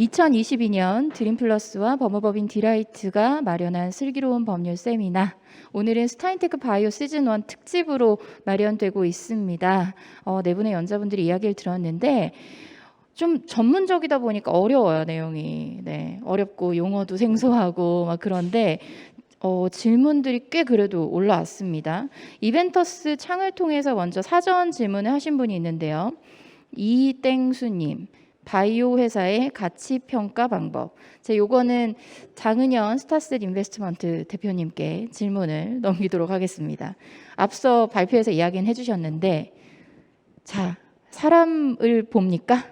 2022년 드림플러스와 법무법인 디라이트가 마련한 슬기로운 법률 세미나, 오늘은 스타인테크 바이오 시즌1 특집으로 마련되고 있습니다. 네 분의 연자분들이 이야기를 들었는데 좀 전문적이다 보니까 어려워요, 내용이. 네, 어렵고 용어도 생소하고 막 그런데 질문들이 꽤 그래도 올라왔습니다. 이벤터스 창을 통해서 먼저 사전 질문을 하신 분이 있는데요. 이땡수님, 바이오 회사의 가치 평가 방법. 요거는 장은현 스타셋 인베스트먼트 대표님께 질문을 넘기도록 하겠습니다. 앞서 발표에서 이야기는 해주셨는데, 자, 사람을 봅니까?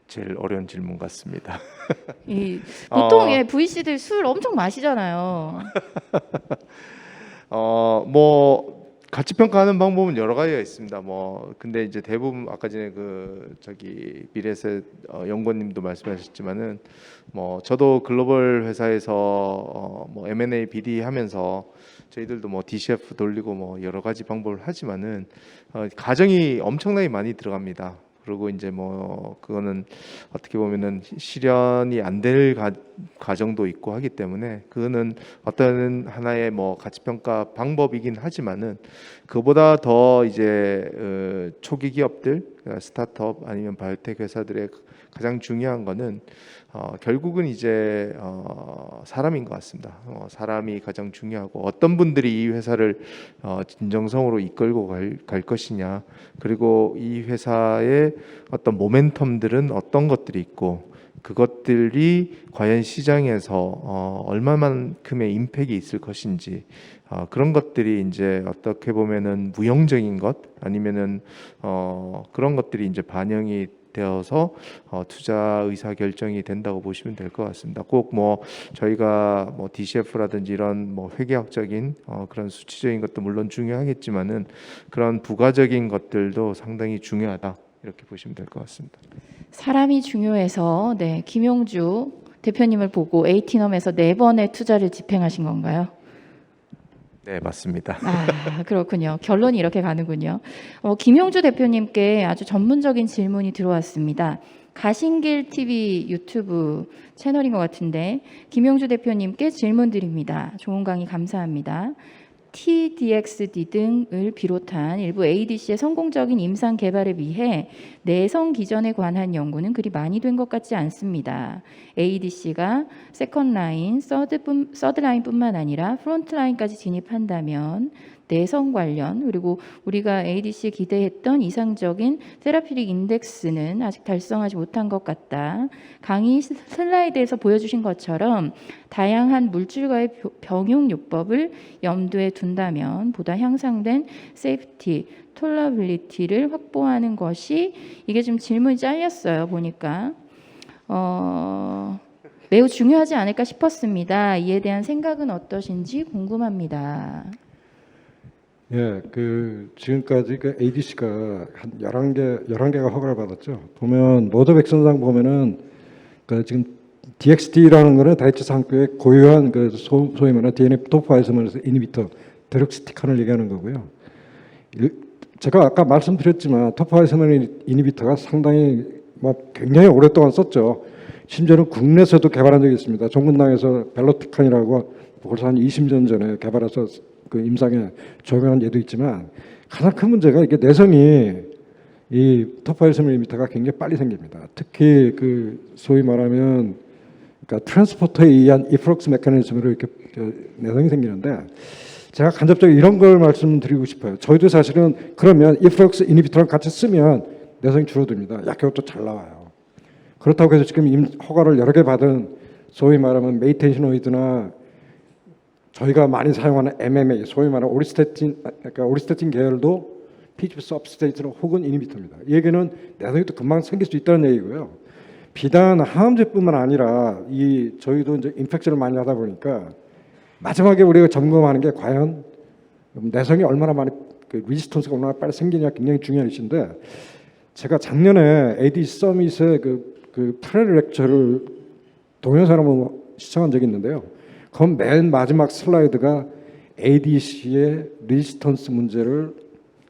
제일 어려운 질문 같습니다. 보통 VC들 술 엄청 마시잖아요. 뭐 가치 평가하는 방법은 여러 가지가 있습니다. 근데 이제 대부분 아까 전에 미래에셋 연구원님도 말씀하셨지만은 저도 글로벌 회사에서 M&A BD 하면서 저희들도 DCF 돌리고 여러 가지 방법을 하지만은 과정이 엄청나게 많이 들어갑니다. 그리고 이제 그거는 어떻게 보면은 실현이 안 될 과정도 있고 하기 때문에 그거는 어떤 하나의 가치 평가 방법이긴 하지만은 그보다 더 이제 초기 기업들, 스타트업 아니면 바이오텍 회사들의 가장 중요한 거는 결국은 이제 사람인 것 같습니다. 사람이 가장 중요하고 어떤 분들이 이 회사를 진정성으로 이끌고 갈 것이냐, 그리고 이 회사의 어떤 모멘텀들은 어떤 것들이 있고 그것들이 과연 시장에서 얼마만큼의 임팩이 있을 것인지, 그런 것들이 이제 어떻게 보면은 무형적인 것 아니면은 그런 것들이 이제 반영이 되어서 투자 의사 결정이 된다고 보시면 될 것 같습니다. 꼭 저희가 DCF라든지 이런 회계학적인 그런 수치적인 것도 물론 중요하겠지만은 그런 부가적인 것들도 상당히 중요하다, 이렇게 보시면 될 것 같습니다. 사람이 중요해서 김용주 대표님을 보고 에이티넘에서 4번의 투자를 집행하신 건가요? 네, 맞습니다. 그렇군요. 결론이 이렇게 가는군요. 김용주 대표님께 아주 전문적인 질문이 들어왔습니다. 가신길 TV 유튜브 채널인 것 같은데 김용주 대표님께 질문 드립니다. 좋은 강의 감사합니다. TDXD 등을 비롯한 일부 ADC의 성공적인 임상 개발에 비해 내성 기전에 관한 연구는 그리 많이 된 것 같지 않습니다. ADC가 세컨 라인, 서드 라인뿐만 아니라 프론트 라인까지 진입한다면 내성 관련, 그리고 우리가 ADC에 기대했던 이상적인 테라피릭 인덱스는 아직 달성하지 못한 것 같다. 강의 슬라이드에서 보여주신 것처럼 다양한 물질과의 병용 요법을 염두에 둔다면 보다 향상된 세이프티, 톨러빌리티를 확보하는 것이, 이게 좀 질문이 잘렸어요, 보니까. 매우 중요하지 않을까 싶었습니다. 이에 대한 생각은 어떠신지 궁금합니다. 예, 지금까지 ADC가 한 11개가 허가를 받았죠. 보면 로드 백선상 보면은 지금 DXD라는 거는 다이치스 항교의 고유한 소위 말하는 DNA 토포아이소머스 이니비터 드럭스티칸을 얘기하는 거고요. 제가 아까 말씀드렸지만 토포아이소머스 이니비터가 상당히 굉장히 오랫동안 썼죠. 심지어는 국내에서도 개발한 적이 있습니다. 종군당에서 벨로티칸이라고 벌써 한 20년 전에 개발해서 임상에 적용한 예도 있지만, 가장 큰 문제가 이게 내성이 이 토포아이소머 이니비터가 굉장히 빨리 생깁니다. 특히 소위 말하면 트랜스포터에 의한 이프럭스 메커니즘으로 이렇게 내성이 생기는데, 제가 간접적으로 이런 걸 말씀드리고 싶어요. 저희도 사실은 그러면 이프럭스 이니비터랑 같이 쓰면 내성이 줄어듭니다. 약효도 잘 나와요. 그렇다고 해서 지금 허가를 여러 개 받은 소위 말하면 메이텐시노이드나 저희가 많이 사용하는 MMA, 소위 말하는 오리스테틴 계열도 PGP 서브스트레이트는 혹은 이니비터입니다. 이 얘기는 내성이 또 금방 생길 수 있다는 얘기고요. 비단 항암제뿐만 아니라 저희도 이제 인펙션을 많이 하다 보니까 마지막에 우리가 점검하는 게 과연 내성이 얼마나 많이 리지스턴스가 얼마나 빨리 생기냐, 굉장히 중요한 이슈인데, 제가 작년에 ADC 서밋의 프레 렉처를 동영상으로 시청한 적이 있는데요. 그건 맨 마지막 슬라이드가 ADC의 리지스턴스 문제를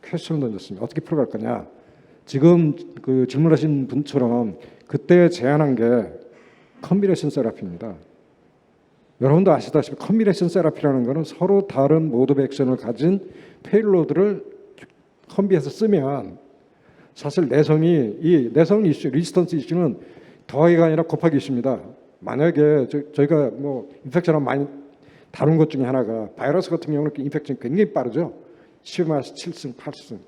퀘스천을 던졌습니다. 어떻게 풀어갈 거냐. 지금 질문하신 분처럼 그때 제안한 게 컨비네이션 세라피입니다. 여러분도 아시다시피 컨비네이션 세라피라는 것은 서로 다른 모드 오브 액션을 가진 페일로드를 컴비해서 쓰면 사실 이 내성 이슈, 리스턴스 이슈는 더하기가 아니라 곱하기 이슈입니다. 만약에 저희가 뭐 인펙션을 많이 다룬 것 중에 하나가 바이러스 같은 경우는 인펙션이 굉장히 빠르죠. 10마스 7승, 8승.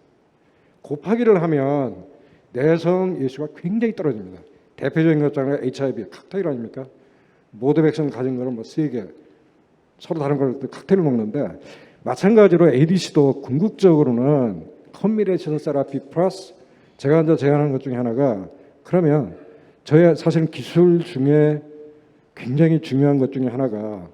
곱하기를 하면 내성 이슈가 굉장히 떨어집니다. 대표적인 것 중에 HIV, 칵테일 아닙니까? 모드 백신 가진 거는 뭐 3개 서로 다른 걸 칵테일을 먹는데 마찬가지로 ADC도 궁극적으로는 컨비네이션 세라피 플러스 제가 이제 제안한 것 중에 하나가 그러면 저희 사실 기술 중에 굉장히 중요한 것 중에 하나가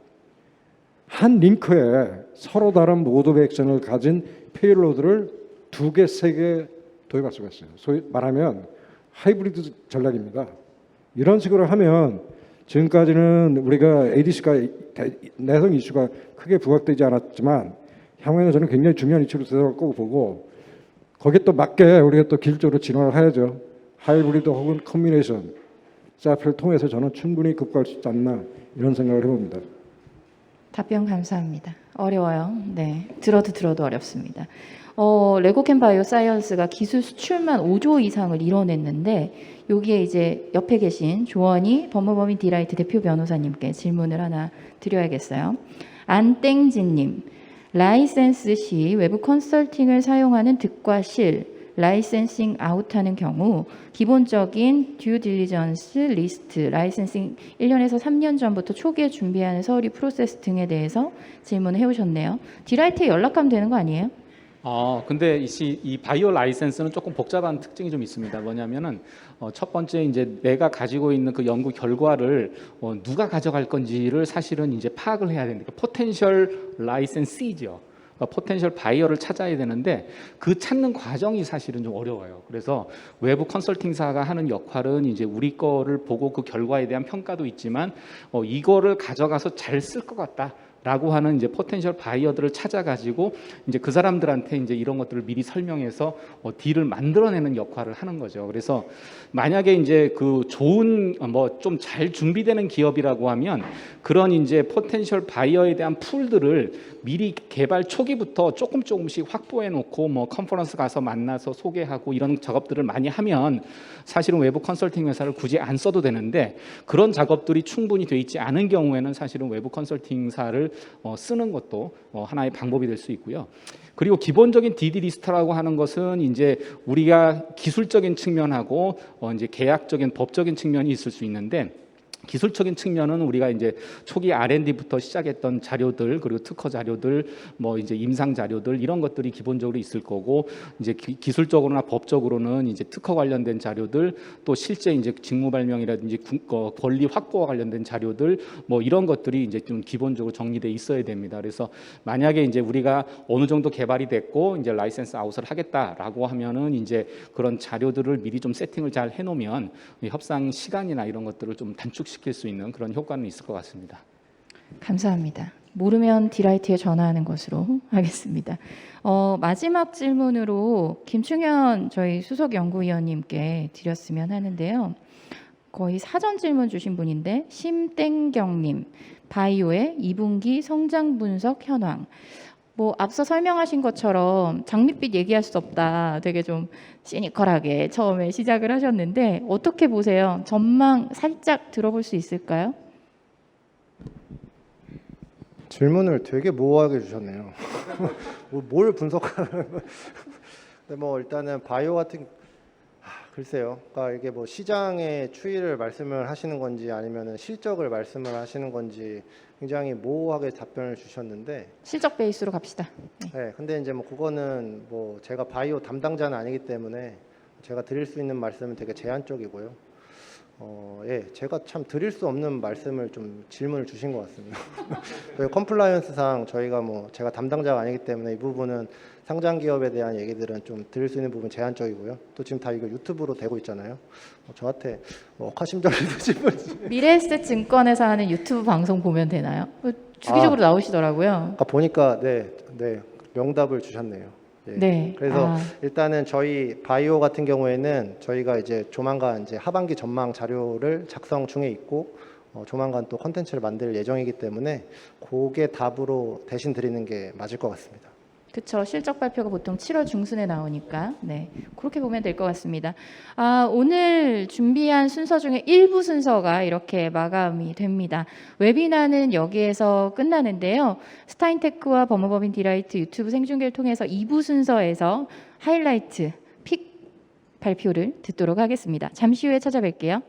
한 링크에 서로 다른 모드 백신을 가진 페일로드를 2개, 3개 도입할 수가 있어요. 소위 말하면 하이브리드 전략입니다. 이런 식으로 하면 지금까지는 우리가 ADC가 내성 이슈가 크게 부각되지 않았지만 향후에는 저는 굉장히 중요한 이슈로 들어갈 거고 보고 거기에 또 맞게 우리가 또 기술적으로 진화를 해야죠. 하이브리드 혹은 컨비네이션 세라피를 통해서 저는 충분히 극복할 수 있지 않나 이런 생각을 해봅니다. 답변 감사합니다. 어려워요. 네, 들어도 어렵습니다. 레고캠 바이오사이언스가 기술 수출만 5조 이상을 이뤄냈는데 여기에 이제 옆에 계신 조원희 법무법인 디라이트 대표 변호사님께 질문을 하나 드려야겠어요. 안땡진님, 라이센스 시 외부 컨설팅을 사용하는 득과 실, 라이센싱 아웃하는 경우 기본적인 듀 딜리전스 리스트, 라이센싱 1년에서 3년 전부터 초기에 준비하는 서류 프로세스 등에 대해서 질문을 해오셨네요. 디라이트에 연락하면 되는 거 아니에요? 근데 이 바이오 라이센스는 조금 복잡한 특징이 좀 있습니다. 뭐냐면은 첫 번째 이제 내가 가지고 있는 그 연구 결과를 누가 가져갈 건지를 사실은 이제 파악을 해야 되니까 포텐셜 라이센시죠. 포텐셜 바이어를 찾아야 되는데 그 찾는 과정이 사실은 좀 어려워요. 그래서 외부 컨설팅사가 하는 역할은 이제 우리 거를 보고 그 결과에 대한 평가도 있지만 이거를 가져가서 잘 쓸 것 같다. 라고 하는 이제 포텐셜 바이어들을 찾아가지고 이제 그 사람들한테 이제 이런 것들을 미리 설명해서 딜을 만들어내는 역할을 하는 거죠. 그래서 만약에 이제 그 좋은 뭐 좀 잘 준비되는 기업이라고 하면 그런 이제 포텐셜 바이어에 대한 풀들을 미리 개발 초기부터 조금씩 확보해 놓고 뭐 컨퍼런스 가서 만나서 소개하고 이런 작업들을 많이 하면 사실은 외부 컨설팅 회사를 굳이 안 써도 되는데 그런 작업들이 충분히 돼 있지 않은 경우에는 사실은 외부 컨설팅사를 쓰는 것도 하나의 방법이 될 수 있고요. 그리고 기본적인 DD 리스트라고 하는 것은 이제 우리가 기술적인 측면하고 이제 계약적인 법적인 측면이 있을 수 있는데 기술적인 측면은 우리가 이제 초기 R&D부터 시작했던 자료들 그리고 특허 자료들 뭐 이제 임상 자료들 이런 것들이 기본적으로 있을 거고 이제 기술적으로나 법적으로는 이제 특허 관련된 자료들 또 실제 이제 직무 발명이라든지 권리 확보와 관련된 자료들 뭐 이런 것들이 이제 좀 기본적으로 정리돼 있어야 됩니다. 그래서 만약에 이제 우리가 어느 정도 개발이 됐고 이제 라이센스 아웃을 하겠다라고 하면은 이제 그런 자료들을 미리 좀 세팅을 잘 해놓으면 협상 시간이나 이런 것들을 좀 단축시킬 수 있는 그런 효과는 있을 것 같습니다. 감사합니다. 모르면 디라이트에 전화하는 것으로 하겠습니다. 마지막 질문으로 김충현 저희 수석연구위원님께 드렸으면 하는데요. 거의 사전 질문 주신 분인데 심땡경님, 바이오의 2분기 성장 분석 현황. 뭐 앞서 설명하신 것처럼 장밋빛 얘기할 수 없다. 되게 좀 시니컬하게 처음에 시작을 하셨는데 어떻게 보세요? 전망 살짝 들어볼 수 있을까요? 질문을 되게 모호하게 주셨네요. 뭘 분석하는? 근데 뭐 일단은 바이오 같은 글쎄요. 그러니까 이게 뭐 시장의 추이를 말씀을 하시는 건지 아니면은 실적을 말씀을 하시는 건지 굉장히 모호하게 답변을 주셨는데 실적 베이스로 갑시다. 네. 근데 이제 뭐 그거는 뭐 제가 바이오 담당자는 아니기 때문에 제가 드릴 수 있는 말씀은 되게 제한적이고요. 예, 제가 참 드릴 수 없는 말씀을 좀 질문을 주신 것 같습니다. 컴플라이언스상 저희가 뭐 제가 담당자가 아니기 때문에 이 부분은 상장 기업에 대한 얘기들은 좀 드릴 수 있는 부분 제한적이고요. 또 지금 다 이거 유튜브로 되고 있잖아요. 저한테 억하심정이 드신 분이 미래에셋 증권에서 하는 유튜브 방송 보면 되나요? 주기적으로 나오시더라고요. 아까 보니까 네 명답을 주셨네요. 예. 네. 그래서 아, 일단은 저희 바이오 같은 경우에는 저희가 이제 조만간 이제 하반기 전망 자료를 작성 중에 있고 조만간 또 컨텐츠를 만들 예정이기 때문에 그게 답으로 대신 드리는 게 맞을 것 같습니다. 그쵸. 실적 발표가 보통 7월 중순에 나오니까 네, 그렇게 보면 될 것 같습니다. 아, 오늘 준비한 순서 중에 일부 순서가 이렇게 마감이 됩니다. 웨비나는 여기에서 끝나는데요. 스타인테크와 법무법인 디라이트 유튜브 생중계를 통해서 2부 순서에서 하이라이트 픽 발표를 듣도록 하겠습니다. 잠시 후에 찾아뵐게요.